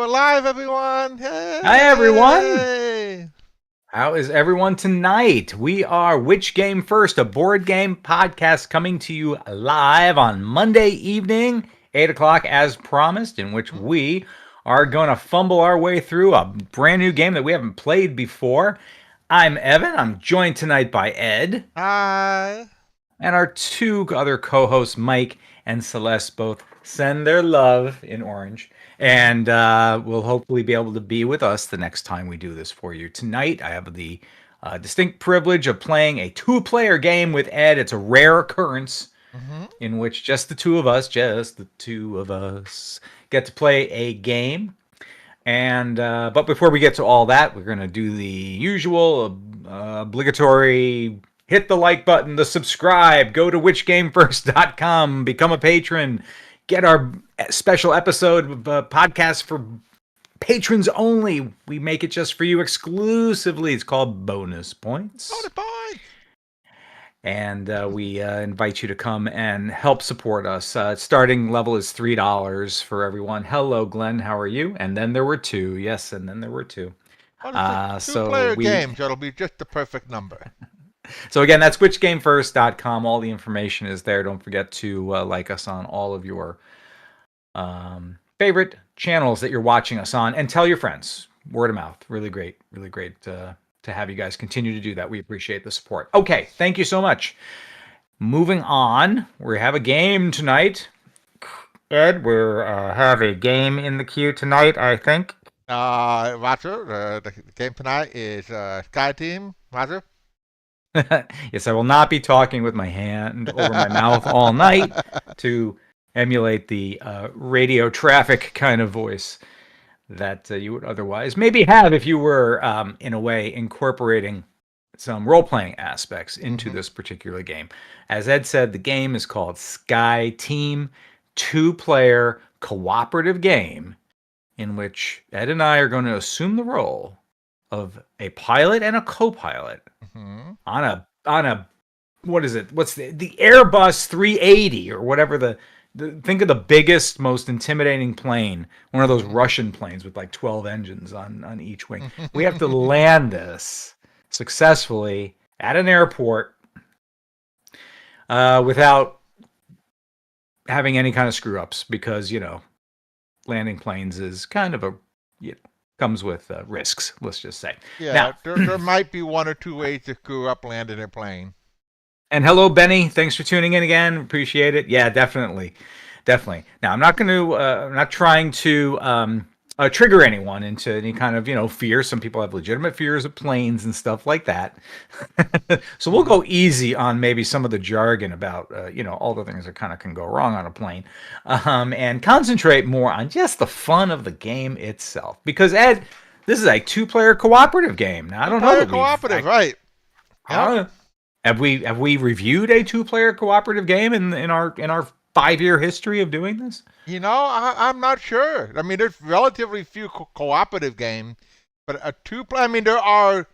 we're live, everyone. Hi, everyone. Hey! How is everyone tonight? We are Which Game First, a board game podcast coming to you live on Monday evening, 8 o'clock as promised, in which we are going to fumble our way through a brand new game that we haven't played before. I'm Evan. I'm joined tonight by Ed. Hi. And our two other co-hosts, Mike and Celeste, both send their love in orange. And will hopefully be able to be with us the next time we do this for you. Tonight, I have the distinct privilege of playing a two-player game with Ed. It's a rare occurrence in which just the two of us, get to play a game. And but before we get to all that, we're going to do the usual obligatory hit the like button, the subscribe, go to whichgamefirst.com, become a patron, get our special episode podcast for patrons only. We make it just for you exclusively. It's called Bonus Points. Bonus Points. And we invite you to come and help support us. Starting level is $3 for everyone. Hello, Glenn. How are you? And then there were two. Yes, and then there were two. Two-player games. That'll be just the perfect number. So again, that's whichgamefirst.com. All the information is there. Don't forget to like us on all of your favorite channels that you're watching us on, and tell your friends. Word of mouth. Really great to have you guys continue to do that. We appreciate the support. Okay, thank you so much. Moving on, we have a game tonight. Ed, we have a game in the queue tonight, I think. Roger. The game tonight is Sky Team. Roger. Yes, I will not be talking with my hand over my mouth all night to emulate the radio traffic kind of voice that you would otherwise maybe have if you were, in a way, incorporating some role-playing aspects into this particular game. As Ed said, the game is called Sky Team, two-player cooperative game in which Ed and I are going to assume the role of a pilot and a co-pilot on a what is it? What's the Airbus 380 or whatever think of the biggest, most intimidating plane, one of those Russian planes with like 12 engines on each wing. We have to land this successfully at an airport without having any kind of screw ups because, landing planes is kind of comes with risks, let's just say. Yeah, now, there might be one or two ways to screw up landing a plane. And hello, Benny. Thanks for tuning in again. Appreciate it. Yeah, definitely. Now, I'm not trying to trigger anyone into any kind of, fear. Some people have legitimate fears of planes and stuff like that. So we'll go easy on maybe some of the jargon about, all the things that kind of can go wrong on a plane, and concentrate more on just the fun of the game itself. Because, Ed, this is a two-player cooperative game. Now, I don't know. Cooperative, right. Have we reviewed a two-player cooperative game in our 5-year history of doing this? I'm not sure. I mean, there's relatively few cooperative games, but a two-player. I mean, there are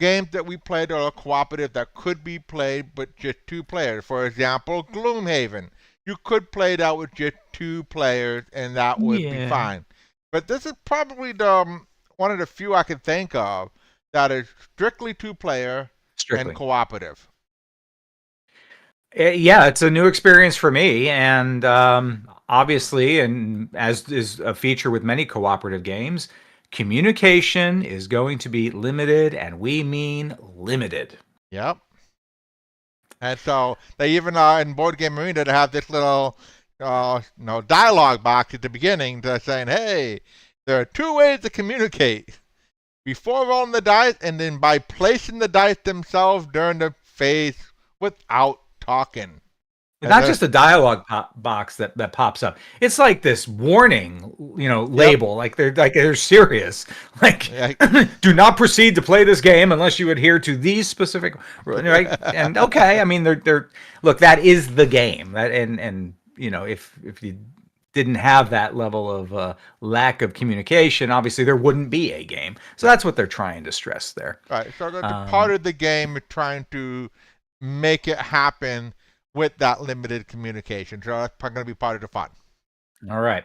games that we played that are cooperative that could be played with just two players. For example, Gloomhaven. You could play that with just two players, and that would be fine. But this is probably one of the few I can think of that is strictly two-player and cooperative. Yeah, it's a new experience for me, and obviously, and as is a feature with many cooperative games, communication is going to be limited, and we mean limited. Yep. And so they even in Board Game Arena they have this little dialogue box at the beginning saying, hey, there are two ways to communicate. Before rolling the dice, and then by placing the dice themselves during the phase without talking. It's not just a dialogue box that pops up. It's like this warning, label. Like they're serious. Like, do not proceed to play this game unless you adhere to these specific. Right? And okay, I mean, they're look. That is the game. That and if you didn't have that level of lack of communication, obviously there wouldn't be a game. So that's what they're trying to stress there. Right. So that's part of the game is trying to make it happen with that limited communication. So that's going to be part of the fun. All right.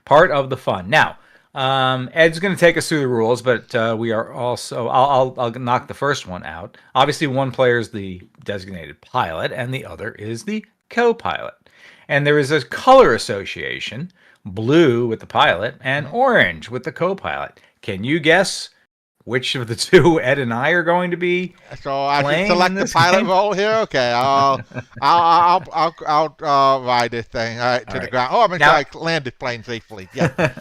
Part of the fun. Now, Ed's going to take us through the rules, but we are also. I'll knock the first one out. Obviously, one player is the designated pilot, and the other is the co-pilot. And there is a color association: blue with the pilot and orange with the co-pilot. Can you guess which of the two Ed and I are going to be? So I should playing select in the this pilot game? role here. Okay, I'll ride this thing to the right. ground. Oh, I'm Now- sorry, I landed plane safely. Yeah.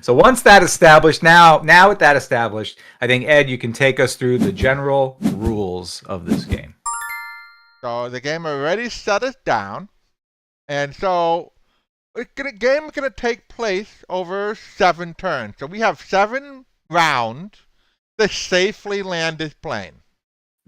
So once that established, now with that established, I think Ed, you can take us through the general rules of this game. So the game already set us down, and so game is gonna take place over 7 turns. So we have 7 rounds to safely land this plane.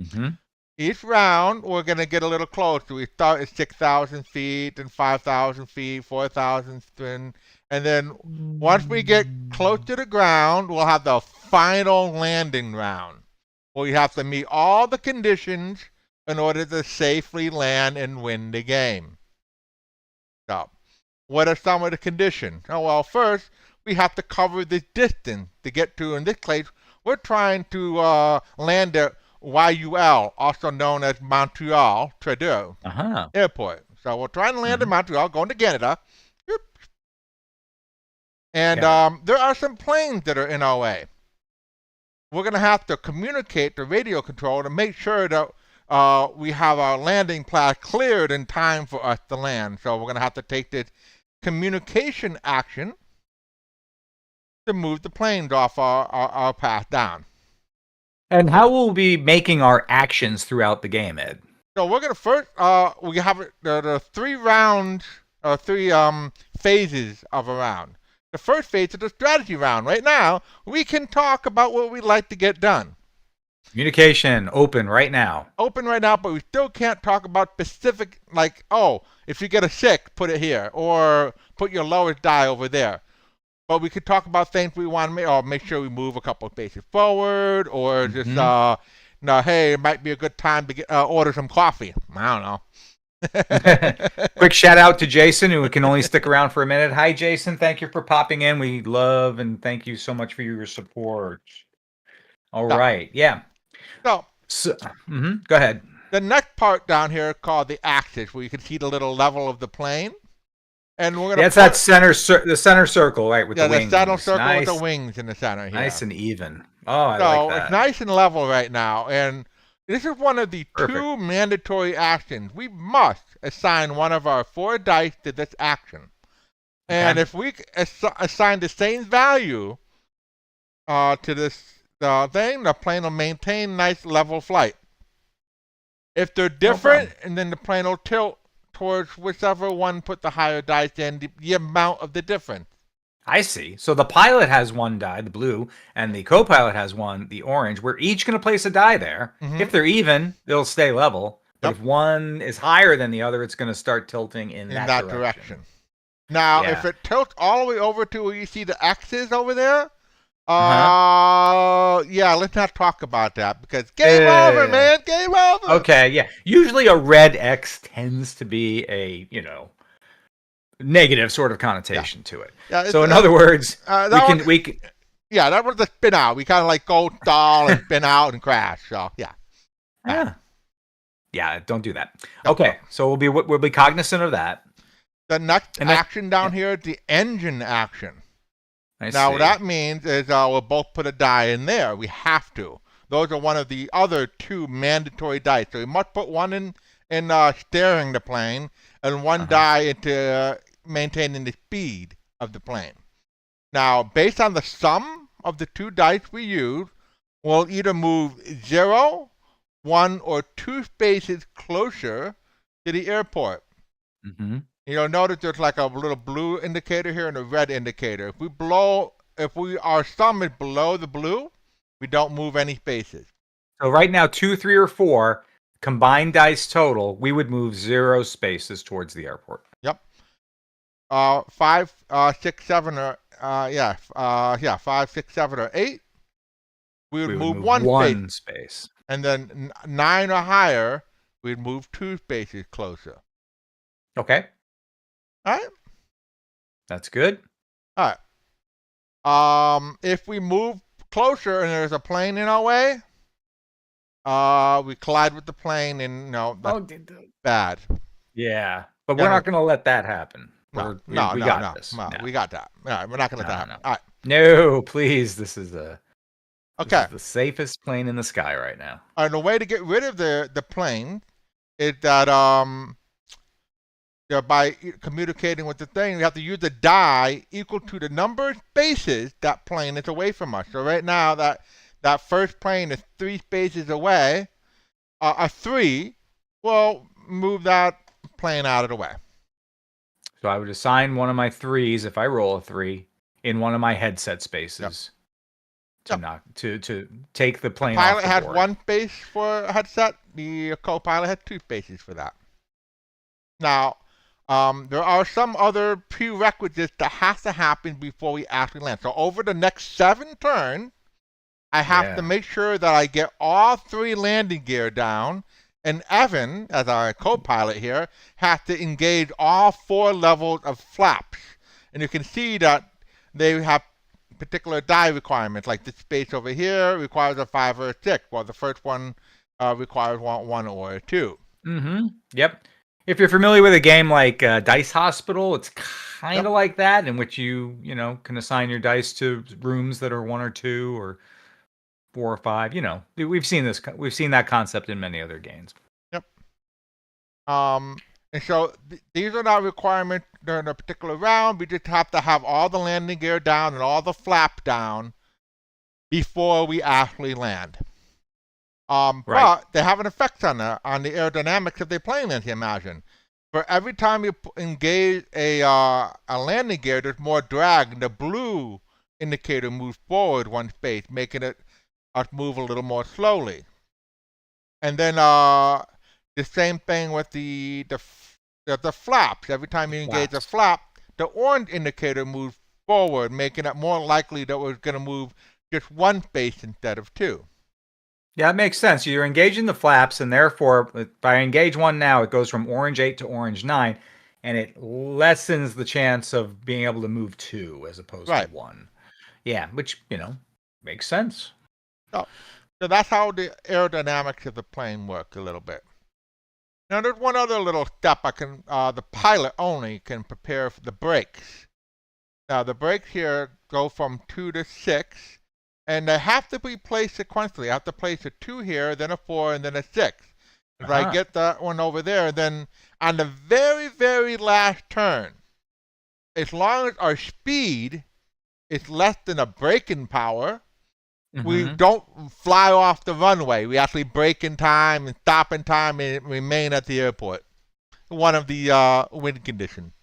Mm-hmm. Each round, we're going to get a little closer. We start at 6,000 feet, and 5,000 feet, 4,000 feet, and then once we get close to the ground, we'll have the final landing round, where you have to meet all the conditions in order to safely land and win the game. So, what are some of the conditions? Oh, well, first, we have to cover the distance to get to, in this case, we're trying to land at YUL, also known as Montreal Trudeau Airport. So we're trying to land in Montreal, going to Canada. And there are some planes that are in our way. We're going to have to communicate to radio control to make sure that we have our landing pad cleared in time for us to land. So we're going to have to take this communication action to move the planes off our path down. And how will we be making our actions throughout the game, Ed? So we're gonna first we have the 3 rounds, 3 phases of a round. The first phase is the strategy round. Right now, we can talk about what we'd like to get done. Communication open right now. Open right now, but we still can't talk about specific, like, oh, if you get a 6, put it here, or put your lowest die over there. But we could talk about things we want to make, or make sure we move a couple of spaces forward, or just, hey, it might be a good time to get order some coffee. I don't know. Quick shout out to Jason, who can only stick around for a minute. Hi, Jason. Thank you for popping in. We love and thank you so much for your support. All right. Yeah. So go ahead. The next part down here is called the axis, where you can see the little level of the plane. And we're gonna. That's that the center circle, right? With the wings. Yeah, the center circle with the wings in the center here. Nice and even. Oh, I like that. It's nice and level right now, and this is one of the 2 mandatory actions. We must assign one of our 4 dice to this action, and if we assign the same value to this thing, the plane will maintain nice level flight. If they're different, and then the plane will tilt towards whichever one put the higher dice in, the amount of the difference. I see. So the pilot has 1 die, the blue, and the co-pilot has 1, the orange. We're each going to place a die there. If they're even, they'll stay level. But if one is higher than the other, it's going to start tilting in that direction. Now, if it tilts all the way over to where you see the X's over there, let's not talk about that, because game over, man. Game over. Okay, yeah. Usually a red X tends to be a, negative sort of connotation to it. Yeah, so in other words, we can. Yeah, that was the spin out. We kind of like go stall and spin out and crash. So yeah, don't do that. Okay, so we'll be cognizant of that. The next action down here is the engine action. Now, what that means is we'll both put a die in there. We have to. Those are one of the other 2 mandatory dice. So we must put one in steering the plane, and 1 die into maintaining the speed of the plane. Now, based on the sum of the 2 dice we use, we'll either move 0, 1, or 2 spaces closer to the airport. You'll notice there's like a little blue indicator here and a red indicator. If our sum is below the blue, we don't move any spaces. So right now, 2, 3, or 4 combined dice total, we would move 0 spaces towards the airport. Yep. 5, 6, 7, or 5, 6, 7, or 8. We would move one space. And then 9 or higher, we'd move 2 spaces closer. Okay. All right. That's good. All If we move closer and there's a plane in our way, we collide with the plane, and no, that's bad. Yeah, but Yeah, we're no, not going to let that happen. no, We got this. no, No, we got that. All right, we're not gonna let that happen. All right, no, please. This is okay. the safest plane in the sky right now. And the way to get rid of the plane is that by communicating with the thing, we have to use a die equal to the number of spaces that plane is away from us. So right now, that first plane is 3 spaces away. A 3 will move that plane out of the way. So I would assign one of my 3s if I roll a 3 in one of my headset spaces to take the plane Pilot off the has board. 1 space for a headset. The co-pilot has 2 spaces for that. Now, there are some other prerequisites that has to happen before we actually land. So over the next 7 turns, I have to make sure that I get all 3 landing gear down, and Evan, as our co-pilot here, has to engage all 4 levels of flaps. And you can see that they have particular die requirements, like this space over here requires a 5 or a 6, while the first one requires 1 or a 2. Mm-hmm. Yep. If you're familiar with a game like Dice Hospital, it's kind of like that, in which you can assign your dice to rooms that are 1 or 2 or 4 or 5. We've seen that concept in many other games. Yep. And so these are not requirements during a particular round. We just have to have all the landing gear down and all the flap down before we actually land. Right. But they have an effect on the aerodynamics of the plane, as you imagine. For every time you engage a landing gear, there's more drag, and the blue indicator moves forward 1 space, making it move a little more slowly. And then the same thing with the flaps. Every time you engage a flap, the orange indicator moves forward, making it more likely that we're going to move just 1 space instead of 2. Yeah, it makes sense. You're engaging the flaps, and therefore, if I engage 1 now, it goes from orange 8 to orange 9, and it lessens the chance of being able to move 2 as opposed to 1. Yeah, which, makes sense. So that's how the aerodynamics of the plane work a little bit. Now, there's one other little step the pilot only can prepare for the brakes. Now, the brakes here go from 2 to 6, and they have to be placed sequentially. I have to place a 2 here, then a 4, and then a 6. If I get that one over there, then on the very, very last turn, as long as our speed is less than a braking power, we don't fly off the runway. We actually brake in time and stop in time and remain at the airport. One of the wind conditions.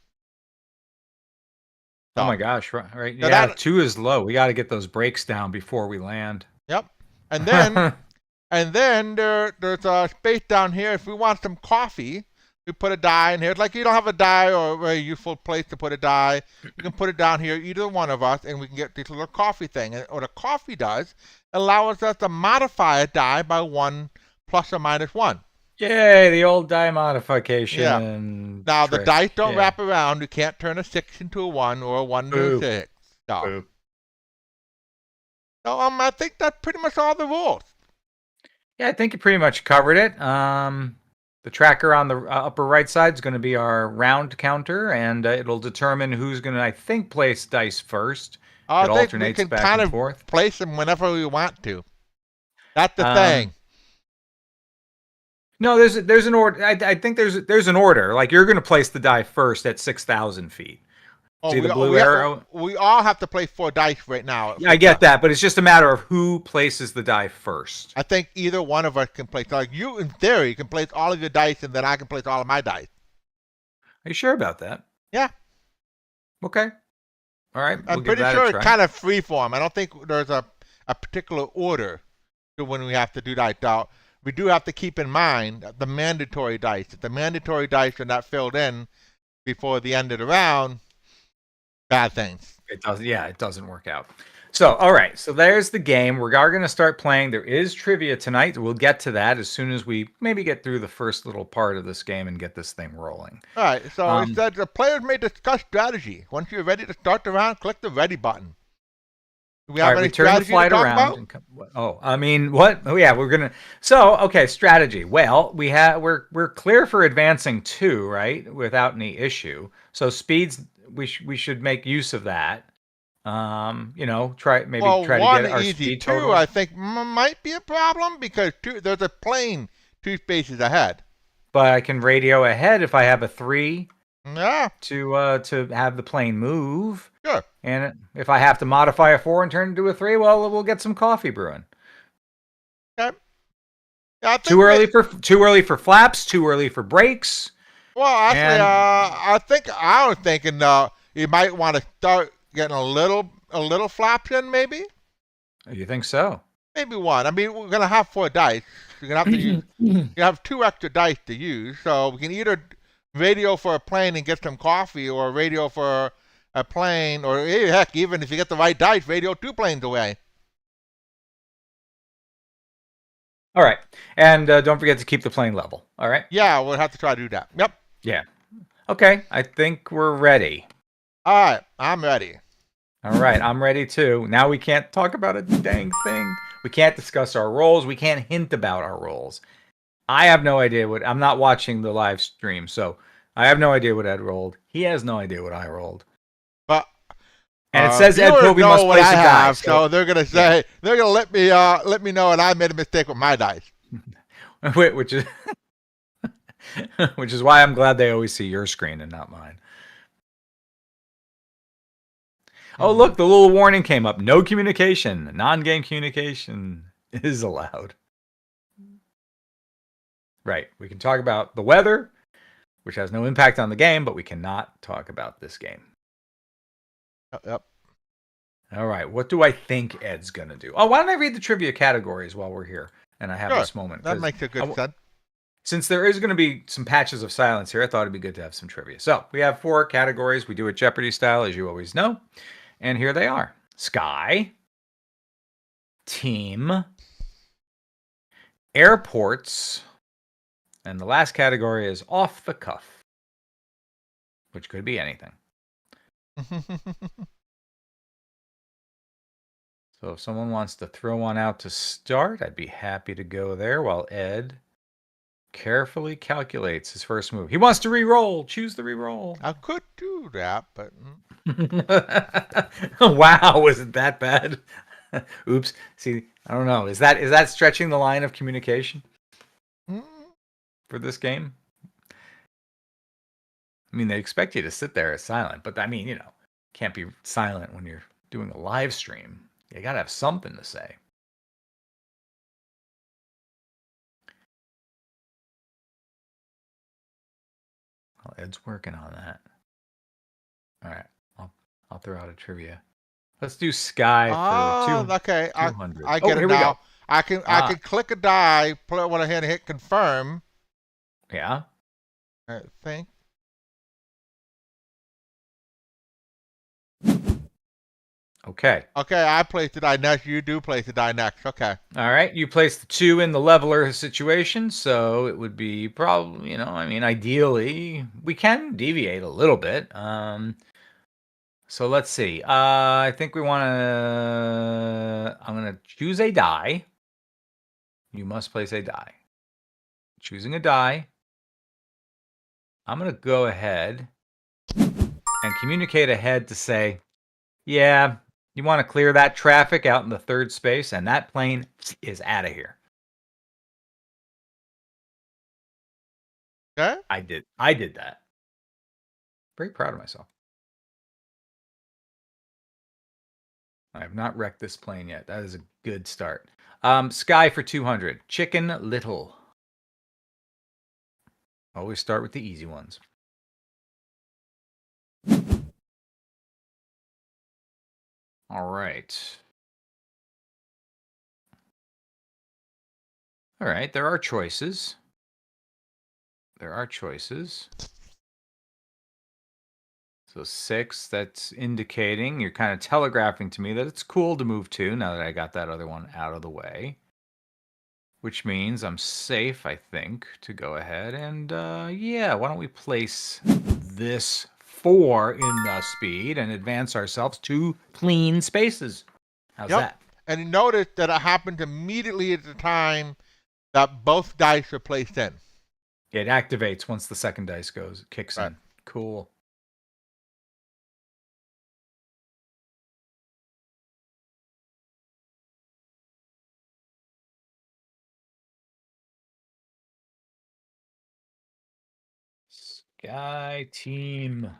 So, oh my gosh, right. So yeah, 2 is low. We got to get those brakes down before we land. Yep. And then there's a space down here. If we want some coffee, we put a die in here. It's like you don't have a die or a very useful place to put a die. You can put it down here, either one of us, and we can get this little coffee thing. And what a coffee does allows us to modify a die by 1 plus or minus 1. Yay, the old die modification. Yeah. Now, the dice don't wrap around. You can't turn a 6 into a 1 or a 1 into a 6. No. So I think that's pretty much all the rules. Yeah, I think you pretty much covered it. The tracker on the upper right side is going to be our round counter, and it'll determine who's going to, I think, place dice first. It alternates we can back kind and of forth. Place them whenever we want to. That's the thing. No, there's an order. I think there's an order. Like, you're going to place the die first at 6,000 feet. See the blue arrow? We all have to place 4 dice right now. Yeah, I get that, but it's just a matter of who places the die first. I think either one of us can place. Like, you, in theory, can place all of your dice, and then I can place all of my dice. Are you sure about that? Yeah. Okay. All right. I'm pretty sure it's kind of freeform. I don't think there's a particular order to when we have to do that. Now, we do have to keep in mind the mandatory dice. If the mandatory dice are not filled in before the end of the round, bad things. It doesn't work out. So, all right. So there's the game. We are going to start playing. There is trivia tonight. We'll get to that as soon as we maybe get through the first little part of this game and get this thing rolling. All right. So it said the players may discuss strategy. Once you're ready to start the round, click the ready button. Do we All have right, any we turn the strategy to flight talk around about? and come, oh, I mean, what? Oh yeah, we're gonna. So okay, strategy. Well, we're clear for advancing 2, right, without any issue. So speeds, we should make use of that. Well, Try to one get our easy. speed Two, total. I think might be a problem because there's a plane 2 spaces ahead. But I can radio ahead if I have a 3 Yeah, to have the plane move. sure. And if I have to modify a 4 and turn it into a 3, well, we'll get some coffee brewing. Okay. Yeah, I think Too early for flaps. Too early for brakes. well, actually, And I was thinking you might want to start getting a little flaps in, maybe. you think so? Maybe one. I mean, we're gonna have 4 dice. You're gonna have to use. You have 2 extra dice to use, so we can either radio for a plane and get some coffee, or radio for a plane, or heck, even if you get the right dice, radio 2 planes away. All right, and don't forget to keep the plane level. All right. Yeah, we'll have to try to do that. Yep. Yeah. Okay, I think we're ready. All right, I'm ready. All right, I'm ready too. Now we can't talk about a dang thing. We can't discuss our roles. We can't hint about our roles. I have no idea what. I'm not watching the live stream, so I have no idea what Ed rolled. He has no idea what I rolled. But And it says Ed viewers Kobe know must what place I a die. have, so they're gonna say they're gonna let me know that I made a mistake with my dice. Which is which is why I'm glad they always see your screen and not mine. Oh, look, the little warning came up. No communication. Non-game communication is allowed. Right. We can talk about the weather, which has no impact on the game, but we cannot talk about this game. Yep. All right. What do I think Ed's going to do? Oh, why don't I read the trivia categories while we're here and I have Sure. this moment? That makes a good sense. Since there is going to be some patches of silence here, I thought it'd be good to have some trivia. So we have 4 categories. We do it Jeopardy style, as you always know. And here they are. Sky, team, airports, and the last category is off the cuff, which could be anything. So if someone wants to throw one out to start, I'd be happy to go there while Ed carefully calculates his first move. He wants to re-roll. Choose the re-roll. I could do that, but Wow, was it that bad? Oops. See, I don't know. Is that stretching the line of communication for this game? I mean, they expect you to sit there as silent, but I mean, can't be silent when you're doing a live stream. You got to have something to say. Well, Ed's working on that. All right, I'll throw out a trivia. Let's do Sky for 200. I get it here now. We go. I can click a die, put it one hand, hit confirm. Yeah. I think. Okay. Okay, I placed the die next. You do place the die next. Okay. All right. You place the 2 in the leveler situation, so it would be probably, ideally, we can deviate a little bit. So let's see. I think I'm going to choose a die. You must place a die. Choosing a die. I'm going to go ahead and communicate ahead to say, yeah, you want to clear that traffic out in the 3rd space, and that plane is out of here. Okay. I did that. Very proud of myself. I have not wrecked this plane yet. That is a good start. Sky for 200. Chicken Little. Always start with the easy ones. All right. All right, there are choices. So 6, that's indicating, you're kind of telegraphing to me that it's cool to move 2 now that I got that other one out of the way. Which means I'm safe, I think, to go ahead and, yeah, why don't we place this 4 in the speed and advance ourselves 2 clean spaces. How's Yep. that? And you notice that it happens immediately at the time that both dice are placed in. It activates once the second dice kicks Right. in. Cool. Sky Team.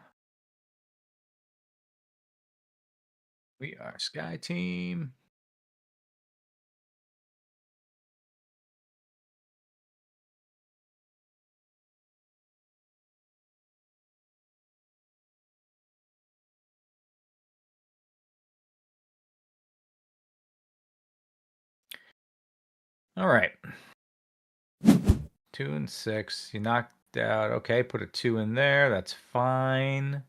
We are Sky Team. All right. 2 and 6. You knocked out. Okay, put a 2 in there. That's fine.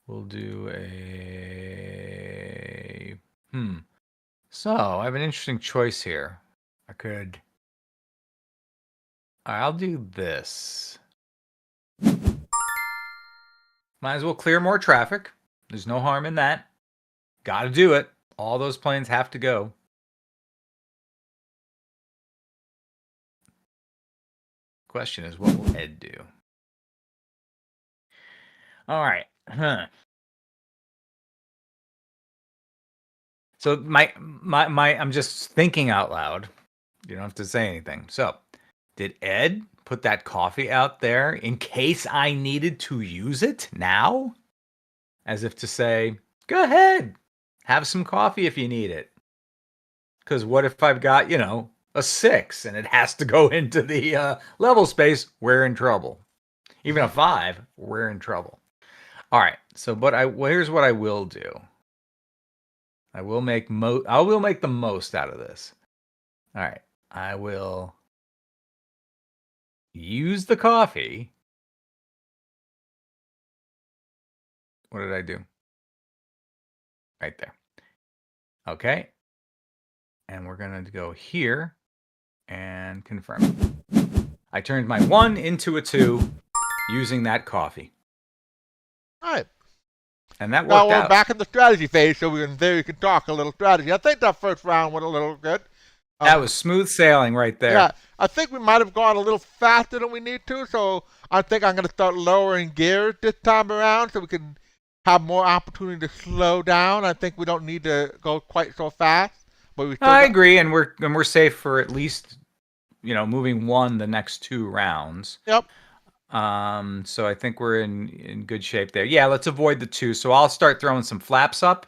We'll do a. So I have an interesting choice here. I could. I'll do this. Might as well clear more traffic. There's no harm in that. Gotta do it. All those planes have to go. Question is, what will Ed do? All right. So my I'm just thinking out loud. You don't have to say anything. So, did Ed put that coffee out there in case I needed to use it now? As if to say, go ahead, have some coffee if you need it. Because what if I've got, a 6 and it has to go into the level space? We're in trouble. Even a 5, we're in trouble. All right. So, here's what I will do. I will make the most out of this. All right. I will use the coffee. What did I do? Right there. Okay. And we're going to go here and confirm. I turned my 1 into a 2 using that coffee. All right. And that worked Now we're out. back in the strategy phase, so we can talk a little strategy. I think that first round went a little good. That was smooth sailing right there. Yeah, I think we might have gone a little faster than we need to, so I think I'm going to start lowering gears this time around so we can have more opportunity to slow down. I think we don't need to go quite so fast. But I agree, and we're safe for at least moving 1 the next 2 rounds. Yep. So I think we're in good shape there. Yeah, let's avoid the 2. So I'll start throwing some flaps up.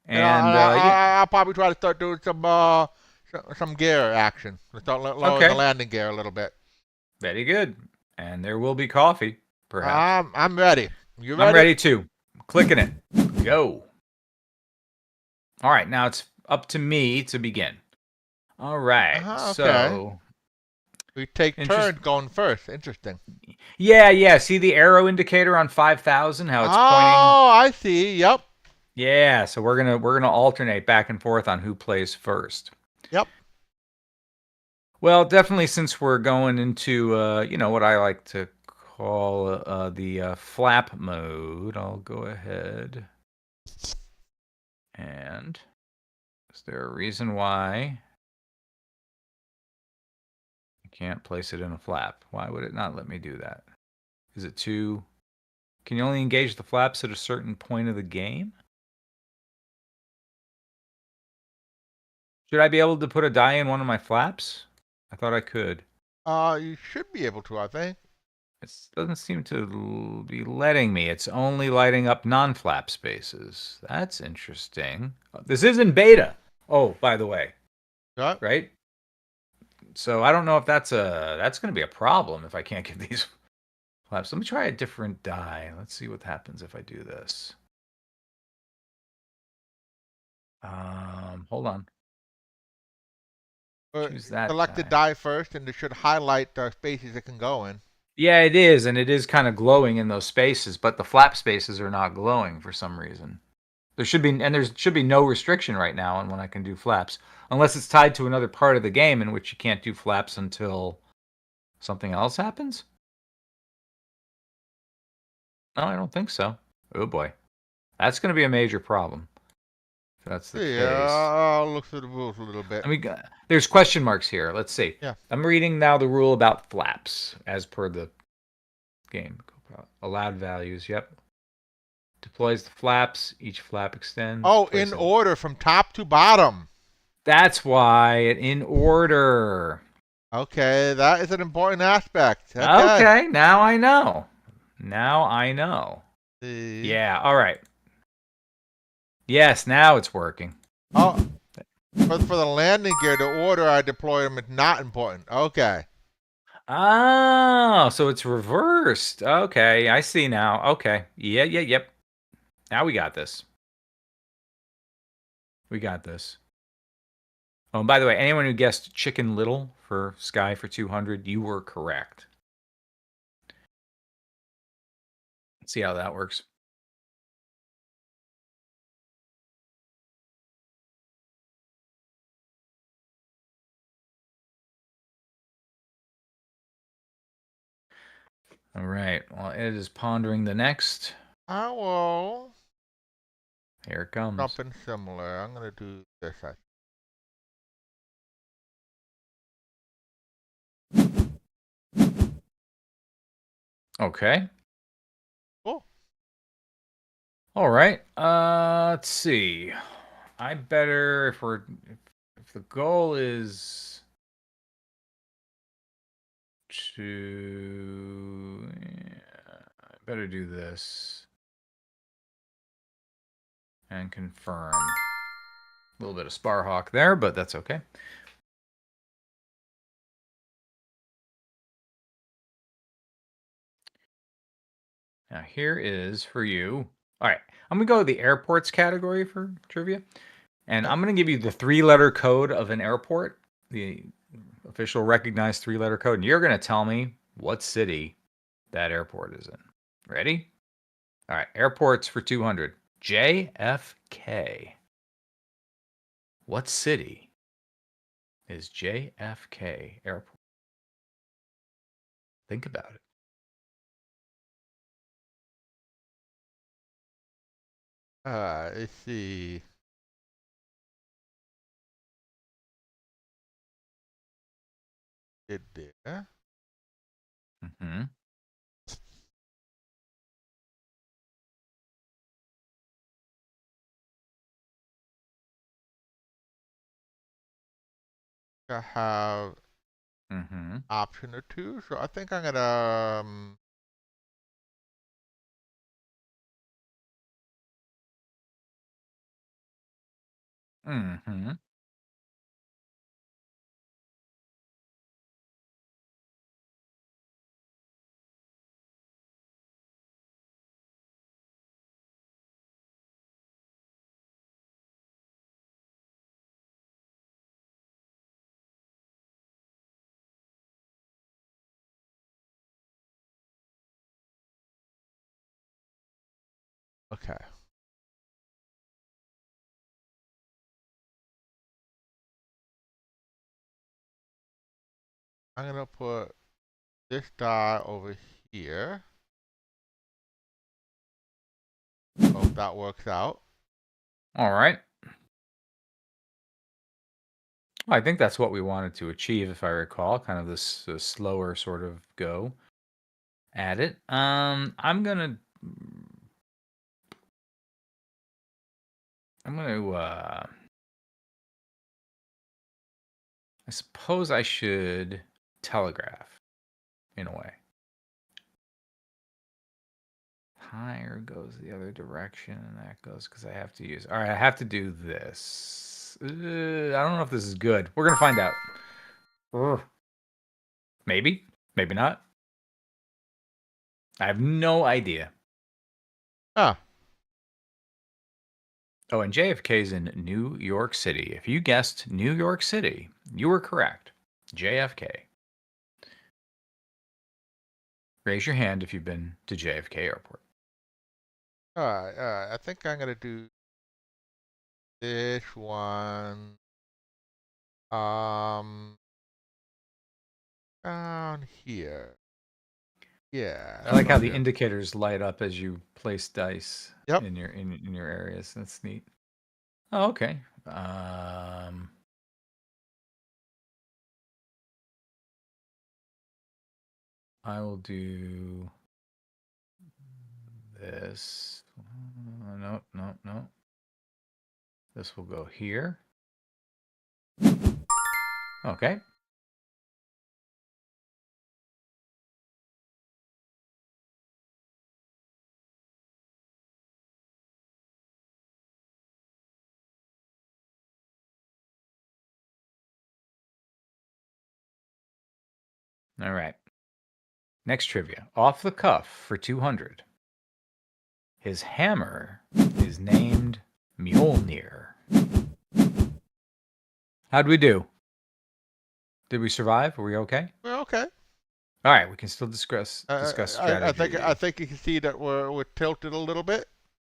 And I'll probably try to start doing some gear action. Start lowering the landing gear a little bit. Very good. And there will be coffee, perhaps. I'm ready. You ready? I'm ready too. Clicking it. Go. All right, now it's up to me to begin. All right. Okay. So we take turns going first. Interesting. Yeah. See the arrow indicator on 5,000? How it's pointing? Oh, I see. Yep. Yeah. So we're gonna alternate back and forth on who plays first. Yep. Well, definitely since we're going into what I like to call the flap mode, I'll go ahead. And is there a reason why I can't place it in a flap? Why would it not let me do that? Is it too... Can you only engage the flaps at a certain point of the game? Should I be able to put a die in one of my flaps? I thought I could. You should be able to, I think. It doesn't seem to be letting me. It's only lighting up non-flap spaces. That's interesting. This is in beta. Oh, by the way. Yep. Right? So I don't know if that's going to be a problem if I can't get these flaps. Let me try a different die. Let's see what happens if I do this. Hold on. Choose that select the die first, and it should highlight the spaces it can go in. Yeah, it is, and it is kind of glowing in those spaces, but the flap spaces are not glowing for some reason. There should be no restriction right now on when I can do flaps, unless it's tied to another part of the game in which you can't do flaps until something else happens. No, I don't think so. Oh boy. That's going to be a major problem if that's the See, case. I'll look through the rules a little bit. I mean, there's question marks here. Let's see. Yeah. I'm reading now the rule about flaps as per the game. Allowed values. Yep. Deploys the flaps. Each flap extends. Oh, in order from top to bottom. That's why in order. Okay, that is an important aspect. Okay, now I know. Now I know. See. Yeah, all right. Yes, now it's working. Oh, for the landing gear, the order I deploy them is not important. Okay. Oh, so it's reversed. Okay, I see now. Okay. Yep. Now we got this. We got this. Oh, and by the way, anyone who guessed Chicken Little for Sky for 200, you were correct. Let's see how that works. All right. Well, Ed is pondering the next. I will. Here it comes. Something similar. I'm gonna do this. Okay. Cool. All right. Let's see. I better if the goal is to I better do this and confirm. A little bit of Sparhawk there, but that's okay. Now here is for you. All right, I'm gonna go to the airports category for trivia, and I'm gonna give you the 3-letter code of an airport, the official recognized 3-letter code, and you're gonna tell me what city that airport is in. Ready? All right, airports for 200. JFK. What city is JFK Airport? Think about it. Let's see. It there. Mm-hmm. I have Mm-hmm. option or two, so I think I'm gonna Mm-hmm. okay. I'm gonna put this die over here. Hope that works out. All right. Well, I think that's what we wanted to achieve, if I recall. Kind of this slower sort of go at it. I'm gonna I suppose I should telegraph in a way. Higher goes the other direction, and that goes because I have to use. All right, I have to do this. I don't know if this is good. We're gonna find out. Ugh. Maybe, maybe not. I have no idea. Ah. Oh, and JFK's in New York City. If you guessed New York City, you were correct. JFK. Raise your hand if you've been to JFK Airport. Alright, I think I'm gonna do this one. Down here. Yeah. I like how So, the yeah. indicators light up as you place dice Yep. in your areas. That's neat. Oh, okay. I will do this. No, no, no. This will go here. Okay. All right. Next trivia. Off the cuff for 200. His hammer is named Mjolnir. How'd we do? Did we survive? Were we okay? Well, okay. All right, we can still discuss I think strategy. you can see that we're tilted a little bit.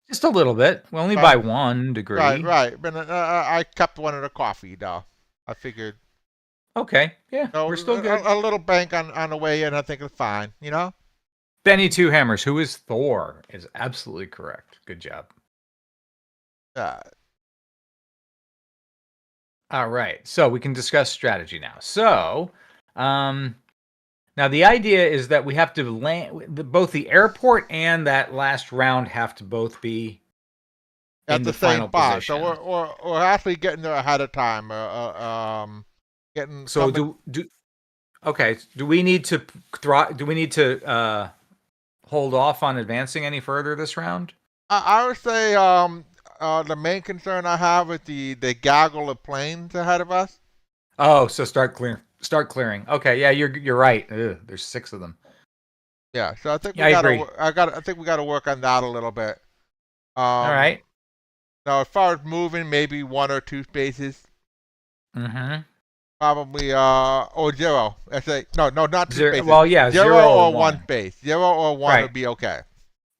Just a little bit. Well, only by 1 degree. Right. But I kept one of the coffee though. I figured. Okay. Yeah, So we're still good. a little bank on the way in. I think it's fine. You know. Benny Two Hammers, who is Thor, is absolutely correct. Good job. Uh, All right. So we can discuss strategy now. So, now the idea is that we have to land both the airport and that last round have to both be at in the the same final spot. position. So we're actually getting there ahead of time. Getting So coming. do we need to hold off on advancing any further this round? I would say the main concern I have is the gaggle of planes ahead of us. Oh, so start clearing. Okay, yeah, you're right. Ugh, there's 6 of them. Yeah, so I think Yeah, I agree. I think we gotta work on that a little bit. All right. Now as far as moving, maybe 1 or 2 spaces. Mm-hmm. Probably or 0. I say no, not 2 spaces. Well, yeah, 0 0 or or 1 1. space. 0 or 1 Right. would be okay.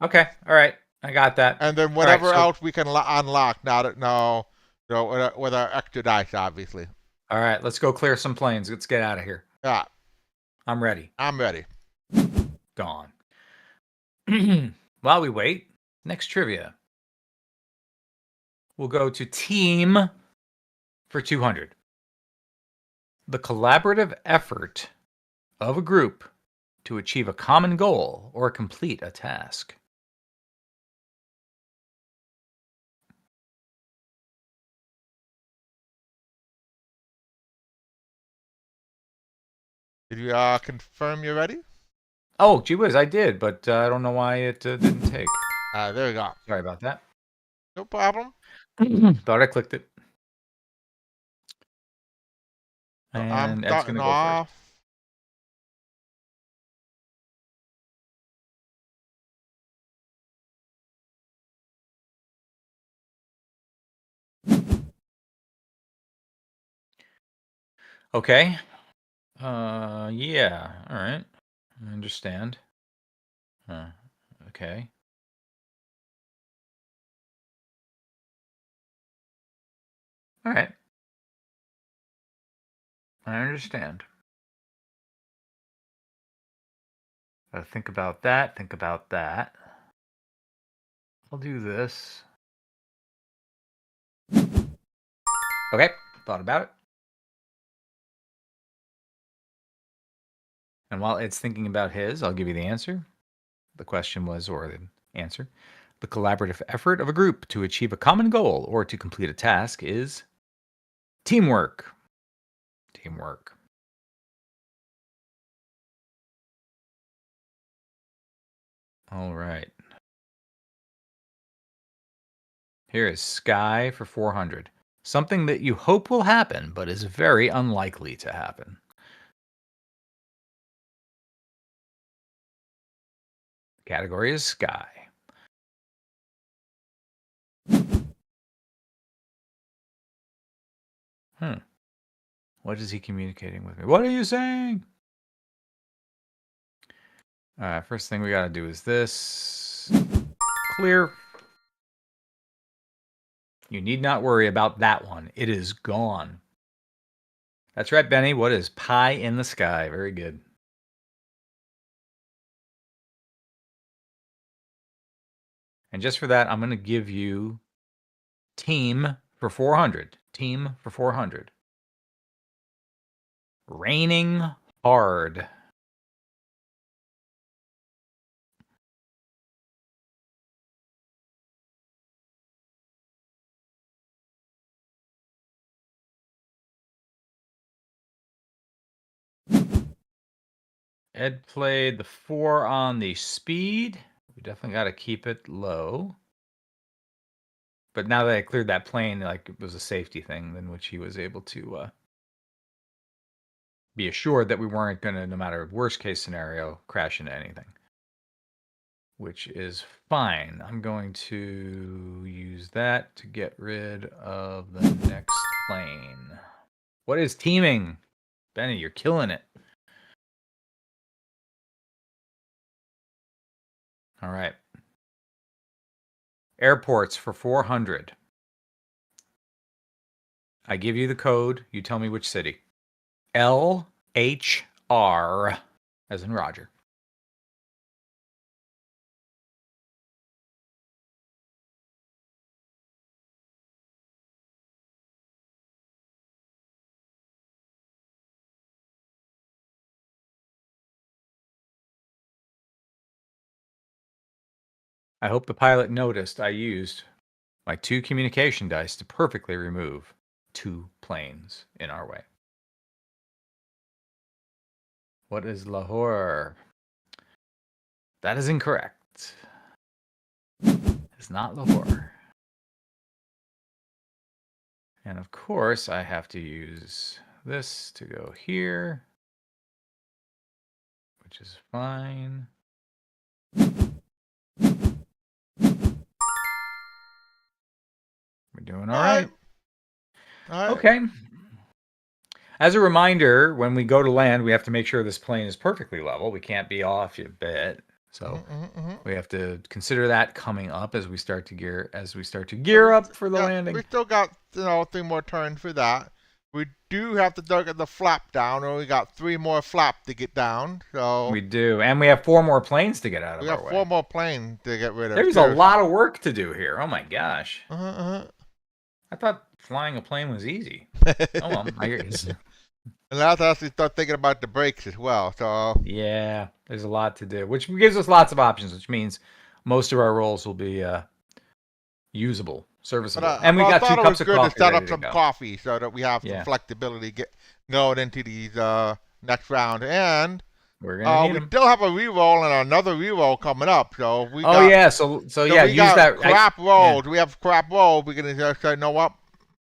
Okay. All right. I got that. And then whatever else we can unlock now that with our extra dice, obviously. All right. Let's go clear some planes. Let's get out of here. Yeah, I'm ready. I'm ready. Gone. While we wait, next trivia. We'll go to team for 200. The collaborative effort of a group to achieve a common goal or complete a task. Did you confirm you're ready? Oh, gee whiz, I did, but I don't know why it didn't take. There you go. Sorry about that. No problem. Thought I clicked it. So I'm And Ed's starting going to go first. off. Okay. Yeah. All right. I understand. Okay. All right. I understand. Think about that. Think about that. I'll do this. Okay. Thought about it. And while it's thinking about his, I'll give you the answer. The question was, or the answer. The collaborative effort of a group to achieve a common goal or to complete a task is teamwork. Teamwork. All right. Here is Sky for 400. Something that you hope will happen, but is very unlikely to happen. Category is Sky. What is he communicating with me? What are you saying? All right, first thing we got to do is this. Clear. You need not worry about that one. It is gone. That's right, Benny. What is pie in the sky? Very good. And just for that, I'm going to give you team for 400. Team for 400. Raining hard. Ed played the 4 on the speed. We definitely got to keep it low. But now that I cleared that plane, like it was a safety thing, in which he was able to be assured that we weren't going to, no matter worst case scenario, crash into anything. Which is fine. I'm going to use that to get rid of the next plane. What is teaming? Benny, you're killing it. All right. Airports for 400. I give you the code. You tell me which city. LHR, as in Roger. I hope the pilot noticed I used my 2 communication dice to perfectly remove 2 planes in our way. What is Lahore? That is incorrect. It's not Lahore. And of course, I have to use this to go here, which is fine. We're doing all right. Okay. As a reminder, when we go to land, we have to make sure this plane is perfectly level. We can't be off a bit. So we have to consider that coming up as we start to gear up for the landing. We still got 3 more turns for that. We do have to get the flap down, and we got 3 more flap to get down. So we do, and we have 4 more planes to get out of our way. We have 4 more planes to get rid of. There's a lot of work to do here. Oh my gosh! I thought flying a plane was easy. Oh well, I guess. And now to actually start thinking about the brakes as well. So yeah, there's a lot to do, which gives us lots of options, which means most of our rolls will be usable, serviceable. And we got 2 cups of coffee. It's good to set up some coffee so that we have some flexibility going into these next round. And we're gonna we still have a reroll and another reroll coming up. So we use that crap rolls. We have crap rolls. We're gonna just say, you know what?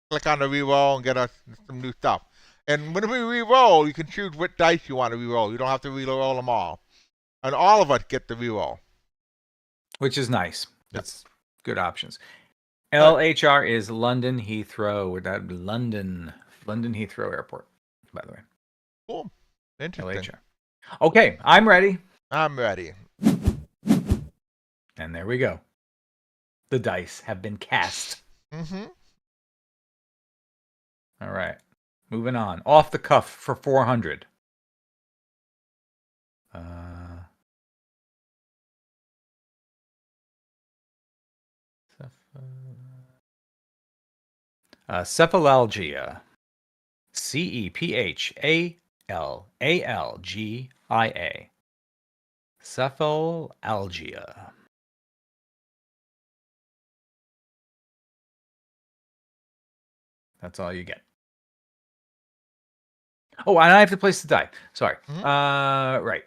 Click on the reroll and get us some new stuff. And when we re-roll, you can choose what dice you want to re-roll. You don't have to re-roll them all. And all of us get the re-roll. Which is nice. That's good options. LHR is London Heathrow. That London Heathrow Airport, by the way. Cool. Interesting. LHR. Okay, I'm ready. I'm ready. And there we go. The dice have been cast. Mm-hmm. All right. Moving on. Off the cuff for 400. Cephalalgia. Cephalalgia. Cephalalgia. That's all you get. Oh, and I have to place the die. Sorry. Mm-hmm. Right.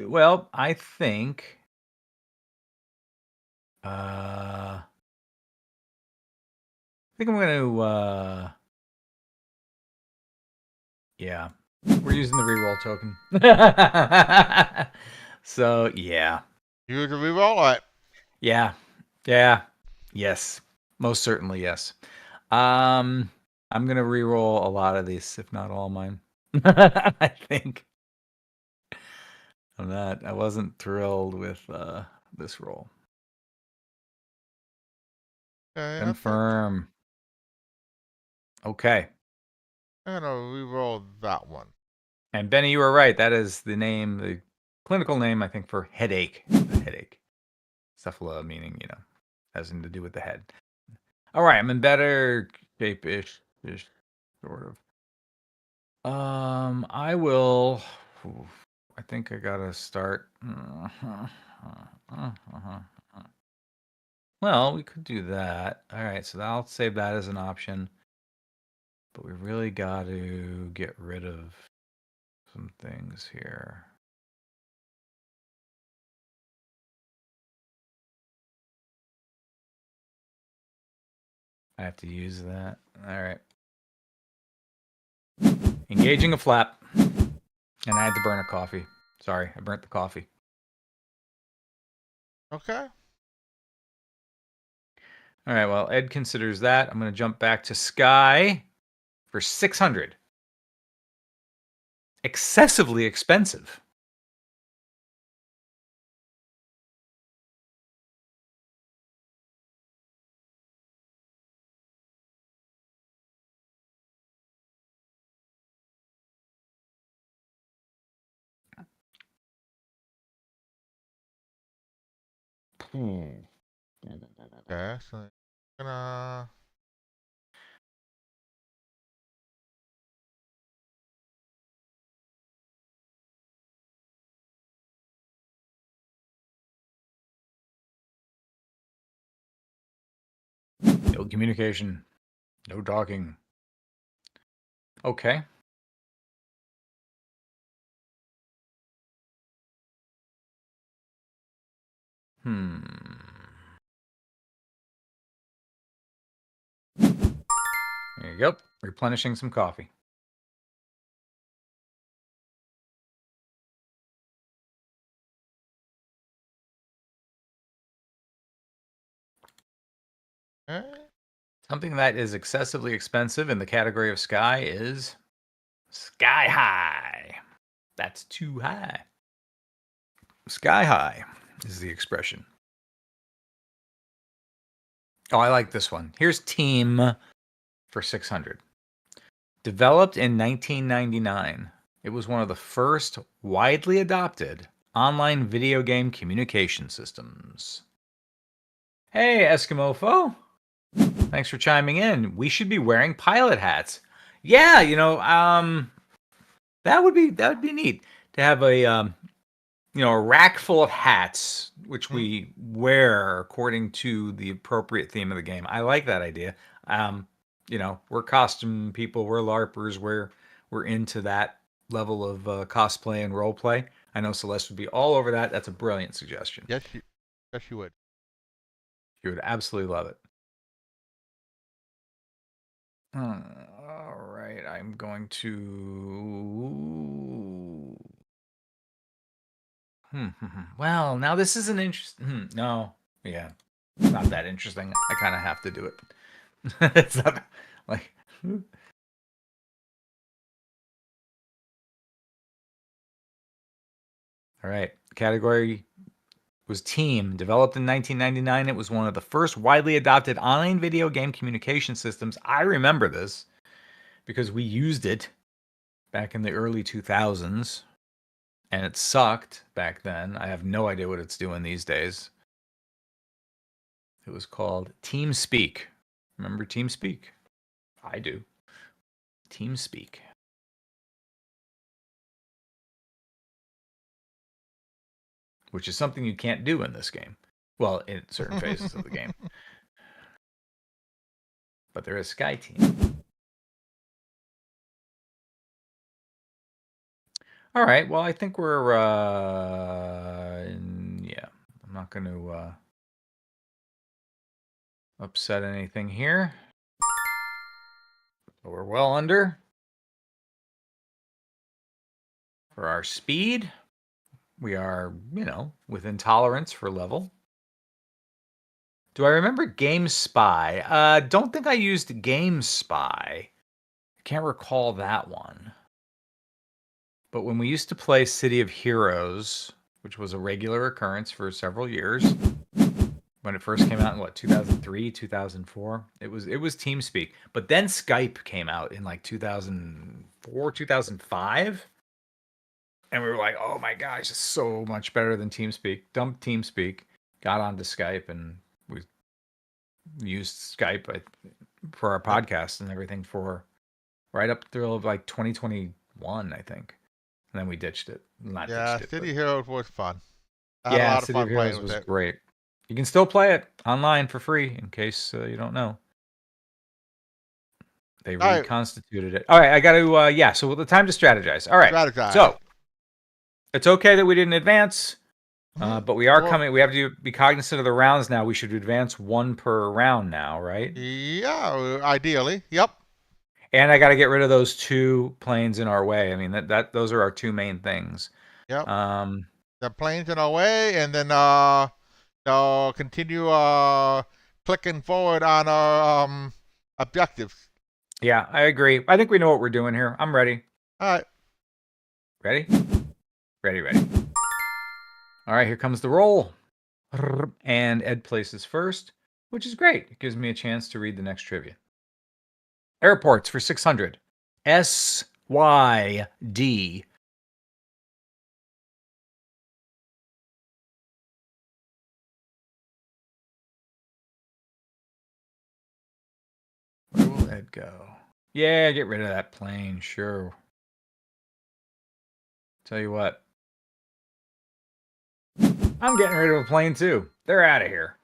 Well, I think. I think I'm going to. Yeah, we're using the reroll token. So yeah. Use the reroll. All right. Yeah. Yes. Most certainly yes. I'm going to reroll a lot of these, if not all mine. I think. I wasn't thrilled with this roll. Confirm. Okay. I'm going to reroll that one. And Benny, you were right. That is the clinical name, I think, for headache. Headache. Cephala meaning, has something to do with the head. All right, I'm in better shape-ish, sort of. I will. I think I gotta start. Well, we could do that. All right, so I'll save that as an option. But we really got to get rid of some things here. I have to use that. All right. Engaging a flap. And I had to burn a coffee. Sorry, I burnt the coffee. Okay. All right, well, Ed considers that. I'm going to jump back to Sky for 600. Excessively expensive. Okay, so I'm gonna. No communication. No talking. Okay. There you go. Replenishing some coffee. Okay. Something that is excessively expensive in the category of Sky is Sky High. That's too high. Sky High is the expression. Oh, I like this one. Here's Team for 600. Developed in 1999, it was one of the first widely adopted online video game communication systems. Hey, Eskimo-fo. Thanks for chiming in. We should be wearing pilot hats. Yeah, that would be neat to have a rack full of hats which we wear according to the appropriate theme of the game. I like that idea. We're costume people, we're LARPers, we're into that level of cosplay and role play. I know Celeste would be all over that. That's a brilliant suggestion. Yes, you would. You would absolutely love it. All right, I'm going to. Well, now this is an interesting. No, yeah, it's not that interesting. I kind of have to do it. It's not like. All right, category was Team. Developed in 1999, it was one of the first widely adopted online video game communication systems. I remember this because we used it back in the early 2000s, and it sucked back then. I have no idea what it's doing these days. It was called TeamSpeak. Remember TeamSpeak? I do. TeamSpeak. Which is something you can't do in this game. Well, in certain phases of the game. But there is Sky Team. All right. Well, I think we're yeah. I'm not going to upset anything here. So we're well under for our speed. We are, within tolerance for level. Do I remember GameSpy? Don't think I used GameSpy. I can't recall that one. But when we used to play City of Heroes, which was a regular occurrence for several years, when it first came out in 2003, 2004, it was TeamSpeak. But then Skype came out in 2004, 2005. And we were like, oh my gosh, it's so much better than TeamSpeak. Dump TeamSpeak. got onto Skype and we used Skype for our podcast and everything for right up through like 2021, I think. And then we ditched it. Not Yeah, ditched it, City but Heroes was fun. I had a yeah, lot of City of fun playing Heroes with was it. great. You can still play it online for free in case you don't know. They All right, reconstituted it. All right, I got to so the time to strategize. All right. strategize. So, it's okay that we didn't advance, Mhm. but we are Well, coming. We have to be cognizant of the rounds now. We should advance one per round now, right? yeah, ideally. Yep. And I got to get rid of those 2 planes in our way. I mean, that those are our 2 main things. Yep. Um, The plane's in our way, and then they'll continue clicking forward on our objectives. yeah, I agree. I think we know what we're doing here. I'm ready. All right. Ready? Ready. All right, here comes the roll. And Ed places first, which is great. It gives me a chance to read the next trivia. Airports for 600. SYD. Where will Ed go? Yeah, get rid of that plane, sure. Tell you what. I'm getting rid of a plane too. They're out of here.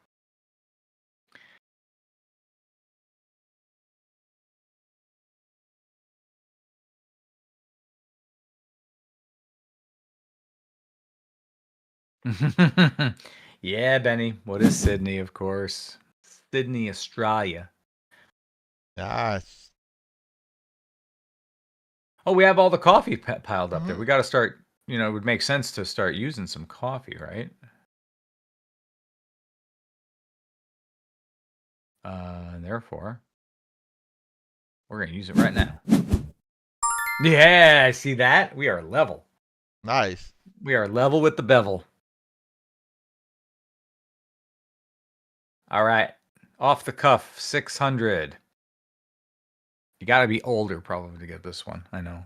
Yeah, Benny. What is Sydney, of course? Sydney, Australia. Nice. Oh, we have all the coffee piled up there. Mhm. We got to start, it would make sense to start using some coffee, right? And therefore, we're going to use it right now. Yeah, see that? We are level. Nice. We are level with the bevel. All right. Off the cuff, 600. You got to be older probably to get this one. I know.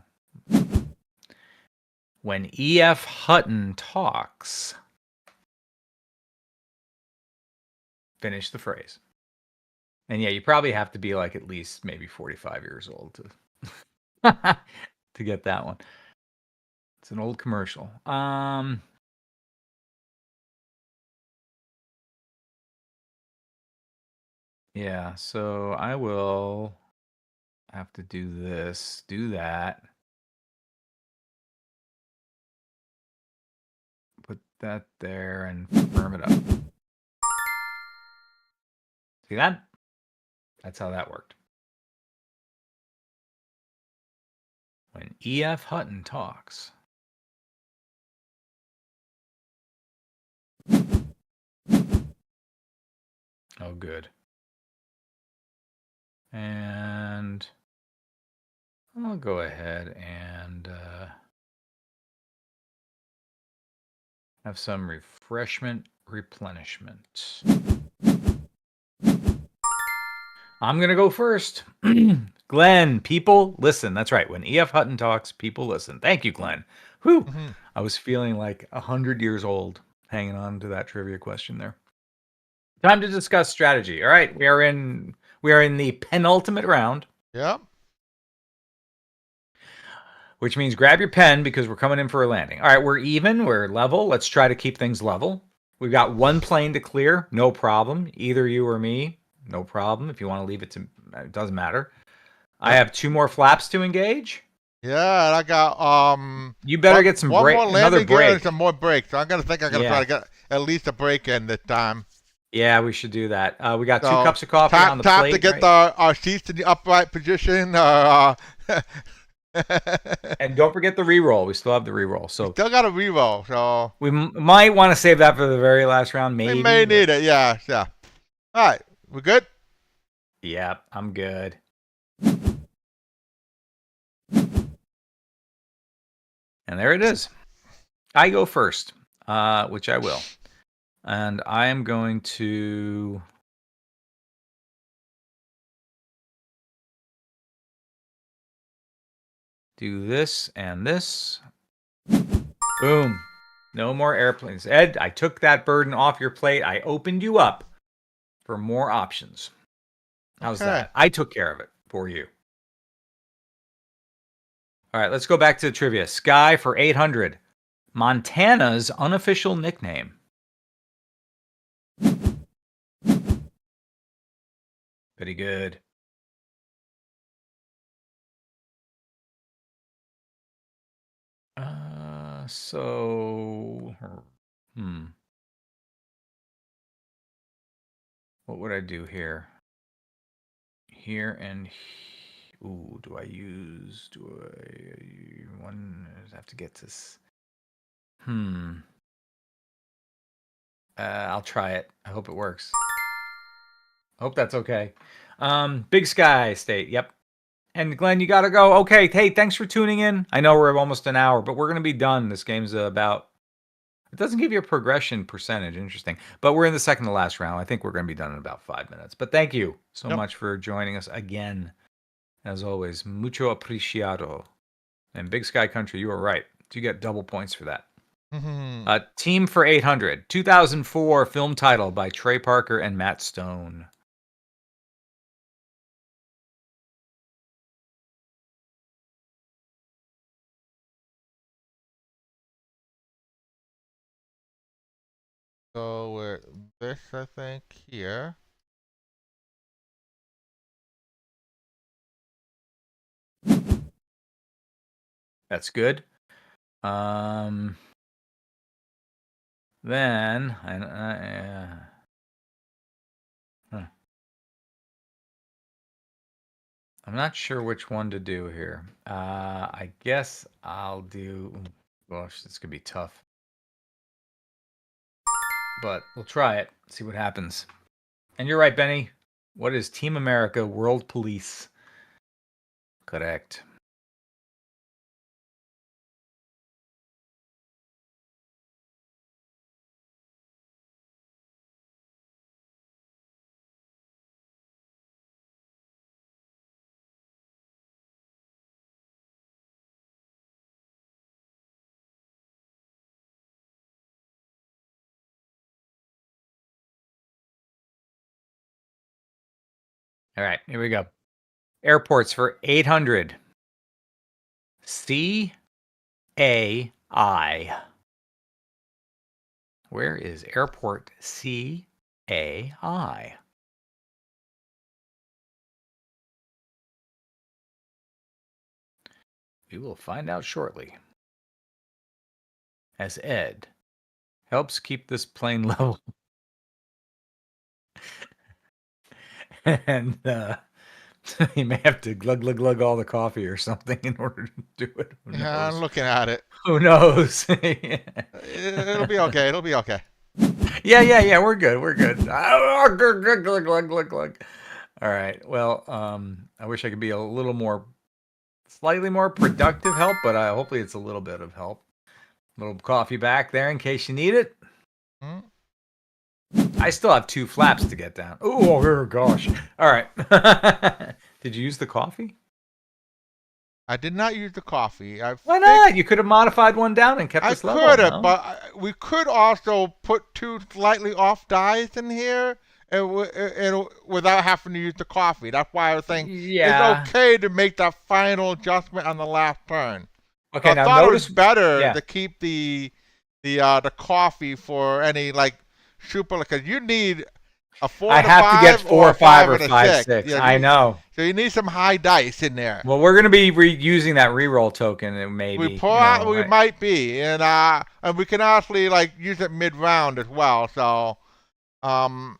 When E.F. Hutton talks, finish the phrase. And yeah, you probably have to be like at least maybe 45 years old to get that one. It's an old commercial. Yeah, so I will have to do this, do that. Put that there and firm it up. See that? That's how that worked. When E.F. Hutton talks. Oh, good. And I'll go ahead and have some refreshment replenishment. I'm going to go first. Glenn, people listen. That's right. When E.F. Hutton talks, people listen. Thank you, Glenn. Whew. Mm-hmm. I was feeling like 100 years old hanging on to that trivia question there. Time to discuss strategy. All right, we are in the penultimate round. Yep. Which means grab your pen because we're coming in for a landing. All right, we're even, we're level. Let's try to keep things level. We've got 1 plane to clear, no problem. Either you or me, no problem. If you want to leave it to, it doesn't matter. Yep. I have 2 more flaps to engage. Yeah, and I got You better get some break. One more another landing gear break. and some more breaks. So I'm gonna try to get at least a break in this time. Yeah, we should do that. We got 2 cups of coffee on the time plate. To get right? our seats in the upright position. And don't forget the reroll. We still have the reroll. So still got a reroll. So we might want to save that for the very last round. Maybe we may need it. Yeah. All right, we good? Yep, I'm good. And there it is. I go first, which I will. And I am going to do this and this. Boom. No more airplanes. Ed, I took that burden off your plate. I opened you up for more options. How's Okay. that? I took care of it for you. All right, let's go back to the trivia. Sky for 800. Montana's unofficial nickname. Pretty good. So, what would I do here? Here and ooh, do I have to get this? I'll try it. I hope it works. I hope that's okay. Big Sky State. Yep. And Glenn, you got to go. Okay. Hey, thanks for tuning in. I know we're almost an hour, but we're going to be done. This game's about, it doesn't give you a progression percentage. Interesting. But we're in the second to last round. I think we're going to be done in about 5 minutes. But thank you so much for joining us again. As always, mucho apreciado. And Big Sky Country, you were right. You get double points for that. Team for 800. 2004 film title by Trey Parker and Matt Stone. So with this, I think, here. That's good. Then I'm not sure which one to do here. I guess I'll do. Gosh, this could be tough, but we'll try it. See what happens. And you're right, Benny. What is Team America World Police? Correct. All right, here we go. Airports for 800. CAI. Where is Airport CAI? We will find out shortly. As Ed helps keep this plane level. And he may have to glug all the coffee or something in order to do it. Yeah, I'm looking at it. Who knows? It'll be okay. It'll be okay. Yeah. We're good. Glug. All right. Well, I wish I could be a little more, slightly more productive help, but hopefully it's a little bit of help. A little coffee back there in case you need it. I still have 2 flaps to get down. Oh, gosh. All right. Did you use the coffee? I did not use the coffee. Why not? You could have modified one down and kept this level. I could have, but we could also put 2 slightly off dies in here and without having to use the coffee. That's why I was saying it's okay to make that final adjustment on the last turn. Okay, so now I thought notice, it was better to keep the coffee for any super, because you need a 4 I to have 5 to get 4 or 5 or 5 6. Yeah, I know. So you need some high dice in there. Well, we're gonna be using that reroll token, maybe. We might be, and we can actually use it mid-round as well. So, I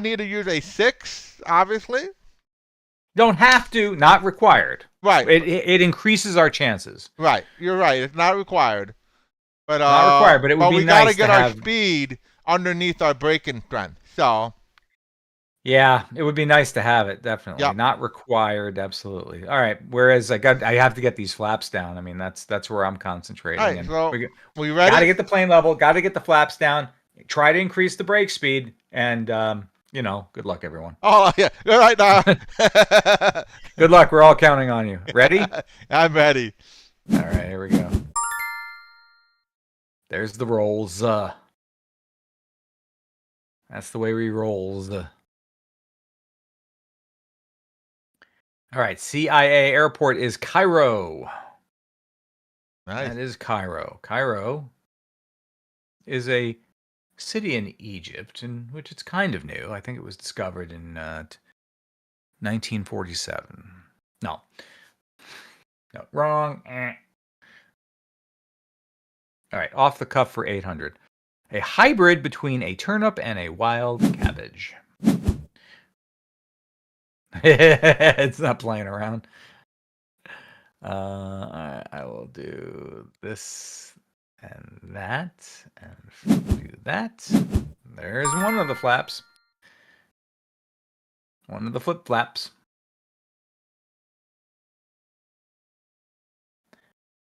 need to use a 6, obviously. Don't have to, not required. Right. It increases our chances. Right. You're right. It's not required. But not required, but it would be nice to have. We gotta get our speed underneath our breaking strength. So. Yeah, it would be nice to have it, definitely. Yep. Not required, absolutely. All right. Whereas I have to get these flaps down. I mean, that's where I'm concentrating. All right, so we ready? Got to get the plane level. Got to get the flaps down. Try to increase the brake speed, and good luck, everyone. Oh yeah, all right now. Good luck. We're all counting on you. Ready? I'm ready. All right, here we go. There's the rolls. That's the way we rolls. All right, CIA airport is Cairo. Nice. That is Cairo. Cairo is a city in Egypt, in which it's kind of new. I think it was discovered in 1947. No, wrong. All right, off the cuff for 800. A hybrid between a turnip and a wild cabbage. It's not playing around. I will do this and that, and do that. There's one of the flaps. One of the flip flaps.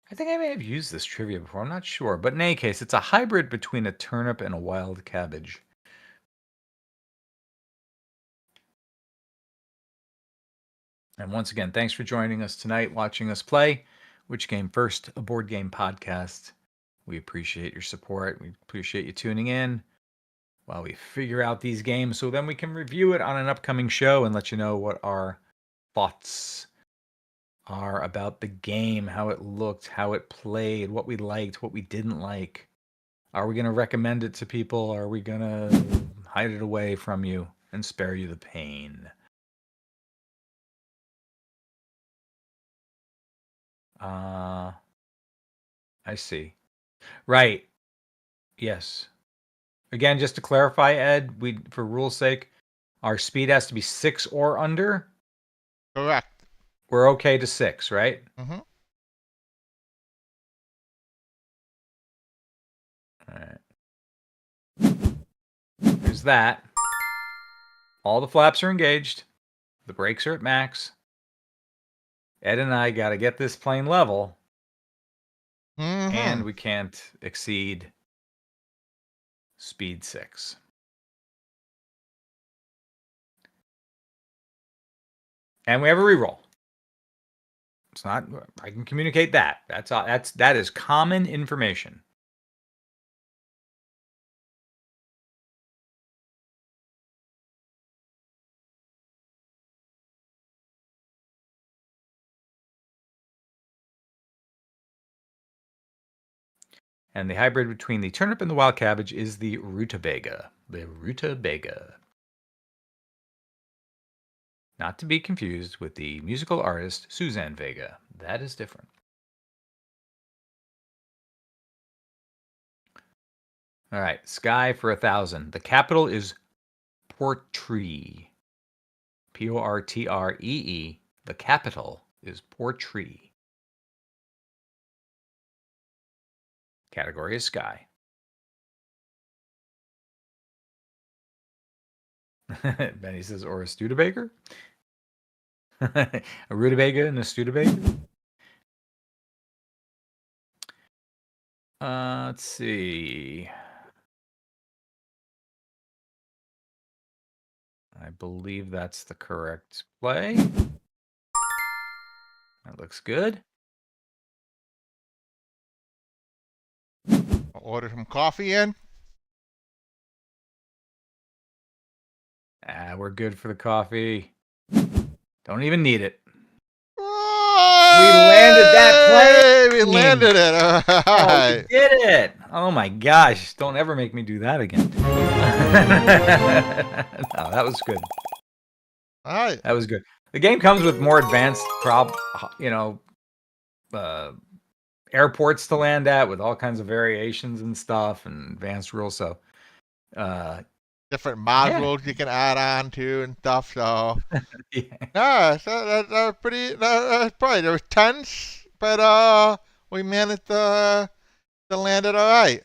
I think I may have used this trivia before. I'm not sure. But in any case, it's a hybrid between a turnip and a wild cabbage. And once again, thanks for joining us tonight, watching us play Which Game First, a board game podcast. We appreciate your support. We appreciate you tuning in while we figure out these games so then we can review it on an upcoming show and let you know what our thoughts are about the game, how it looked, how it played, what we liked, what we didn't like. Are we going to recommend it to people? Are we going to hide it away from you and spare you the pain? I see. Right. Yes. Again, just to clarify, Ed, for rule's sake, our speed has to be 6 or under. Correct. We're okay to 6, right? Mm-hmm. All right. There's that. All the flaps are engaged. The brakes are at max. Ed and I got to get this plane level. Mm-hmm. And we can't exceed speed 6. And we have a reroll. It's not. I can communicate that. That is common information. And the hybrid between the turnip and the wild cabbage is the rutabaga. The rutabaga. Not to be confused with the musical artist Suzanne Vega. That is different. All right, Sky for 1,000. The capital is Portree. Portree. The capital is Portree. Category is Sky. Benny says, or a Studebaker? A rutabaga and a Studebaker? Let's see. I believe that's the correct play. That looks good. I'll order some coffee in. We're good for the coffee. Don't even need it. We landed that plane. We landed it. All right. We did it. Oh my gosh. Don't ever make me do that again. No, that was good. All right. That was good. The game comes with more advanced airports to land at with all kinds of variations and stuff and advanced rules. So, different modules you can add on to and stuff. So, yeah. So that's pretty. That's probably there was tense, but we managed to land it all right.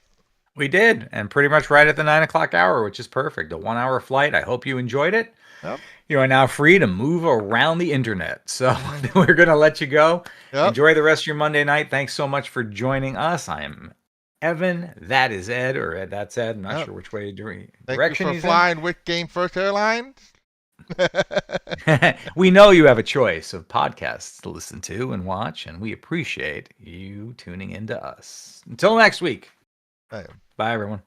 We did, and pretty much right at the 9 o'clock hour, which is perfect. A 1-hour flight. I hope you enjoyed it. Yep. You are now free to move around the internet. So we're going to let you go. Yep. Enjoy the rest of your Monday night. Thanks so much for joining us. I'm Evan. That is Ed, or Ed, that's Ed. I'm not sure which way direction Thank you for flying Which Game First Airlines. We know you have a choice of podcasts to listen to and watch, and we appreciate you tuning in to us. Until next week. Bye, everyone.